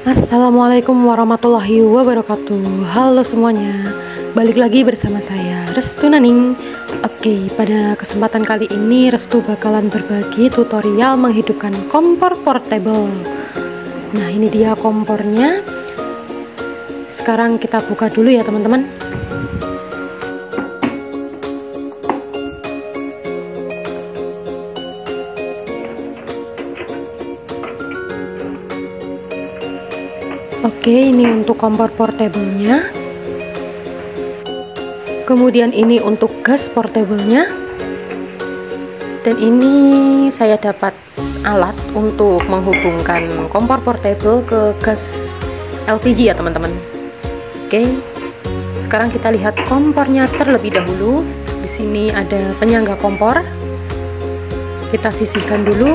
Assalamualaikum warahmatullahi wabarakatuh. Halo semuanya, balik lagi bersama saya Restu Naning. Oke, pada kesempatan kali ini Restu bakalan berbagi tutorial menghidupkan kompor portable. Nah, ini dia kompornya. Sekarang kita buka dulu ya teman-teman. Oke, ini untuk kompor portable-nya. Kemudian ini untuk gas portable-nya. Dan ini saya dapat alat untuk menghubungkan kompor portable ke gas LPG ya teman-teman. Oke. Sekarang kita lihat kompornya terlebih dahulu. Di sini ada penyangga kompor. Kita sisihkan dulu.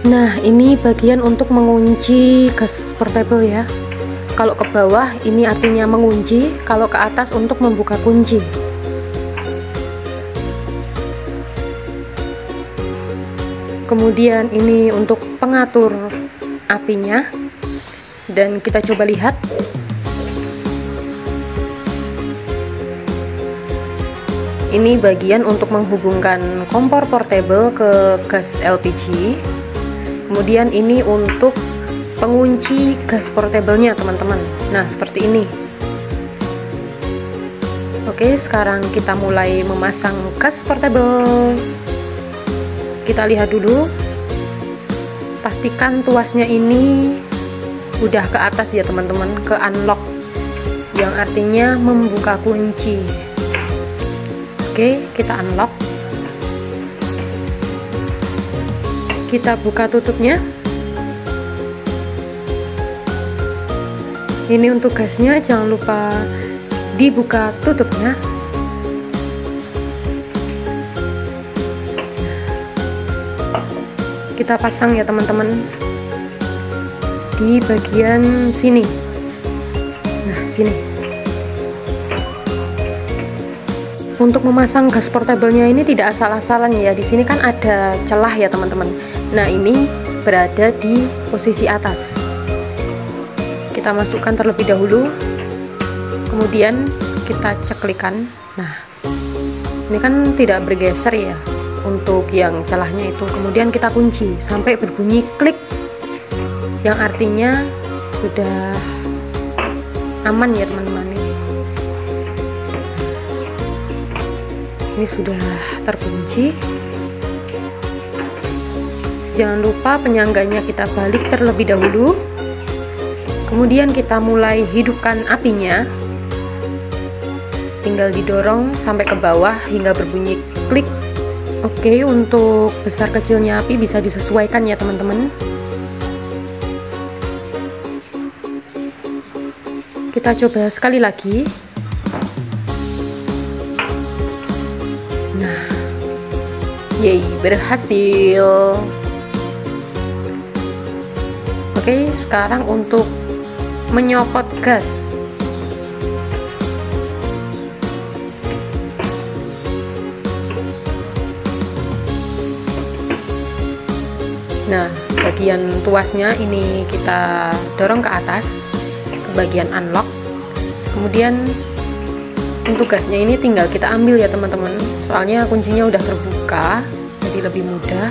Nah, ini bagian untuk mengunci gas portable ya. Kalau ke bawah ini artinya mengunci, kalau ke atas untuk membuka kunci. Kemudian ini untuk pengatur apinya. Dan kita coba lihat. Ini bagian untuk menghubungkan kompor portable ke gas LPG. Kemudian ini untuk pengunci gas portable-nya teman-teman. Nah, seperti ini. Oke, sekarang kita mulai memasang gas portable. Kita lihat dulu. Pastikan tuasnya ini udah ke atas ya teman-teman, ke unlock, yang artinya membuka kunci. Oke, kita unlock. Kita buka tutupnya. Ini untuk gasnya, jangan lupa dibuka tutupnya. Kita pasang ya teman-teman di bagian sini. Nah, sini. Untuk memasang gas portable-nya ini tidak asal-asalan ya. Di sini kan ada celah ya teman-teman. Nah, ini berada di posisi atas. Kita masukkan terlebih dahulu. Kemudian kita ceklikan. Nah, ini kan tidak bergeser ya untuk yang celahnya itu. Kemudian kita kunci sampai berbunyi klik, yang artinya sudah aman ya teman-teman. Ini sudah terkunci. Jangan lupa penyangganya kita balik terlebih dahulu. Kemudian kita mulai hidupkan apinya. Tinggal didorong sampai ke bawah hingga berbunyi klik. Oke, untuk besar kecilnya api bisa disesuaikan ya teman-teman. Kita coba sekali lagi. Nah, yeay, berhasil. Oke, sekarang untuk menyopot gas. Nah, bagian tuasnya ini kita dorong ke atas, ke bagian unlock. Kemudian untuk gasnya ini tinggal kita ambil ya teman-teman, soalnya kuncinya udah terbuka, jadi lebih mudah.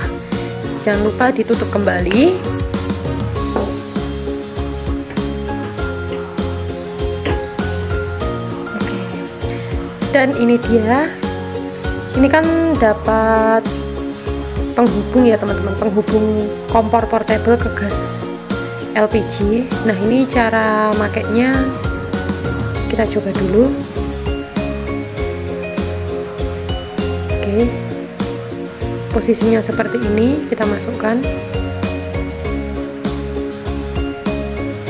Jangan lupa ditutup kembali. Oke. Dan ini dia. Ini kan dapat penghubung ya teman-teman, penghubung kompor portable ke gas LPG. Nah, ini cara makainya kita coba dulu. Oke, posisinya seperti ini, kita masukkan.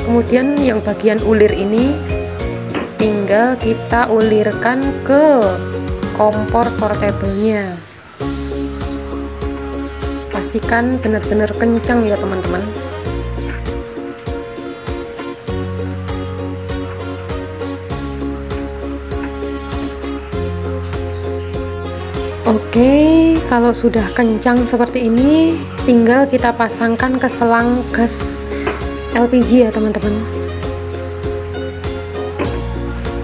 Kemudian yang bagian ulir ini tinggal kita ulirkan ke kompor portable-nya. Pastikan benar-benar kencang ya teman-teman. Oke, kalau sudah kencang seperti ini, tinggal kita pasangkan ke selang gas LPG ya teman-teman.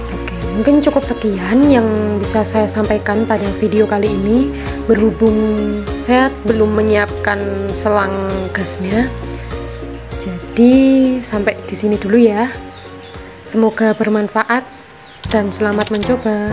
Oke, mungkin cukup sekian yang bisa saya sampaikan pada video kali ini. Berhubung saya belum menyiapkan selang gasnya, jadi sampai di sini dulu ya. Semoga bermanfaat dan selamat mencoba.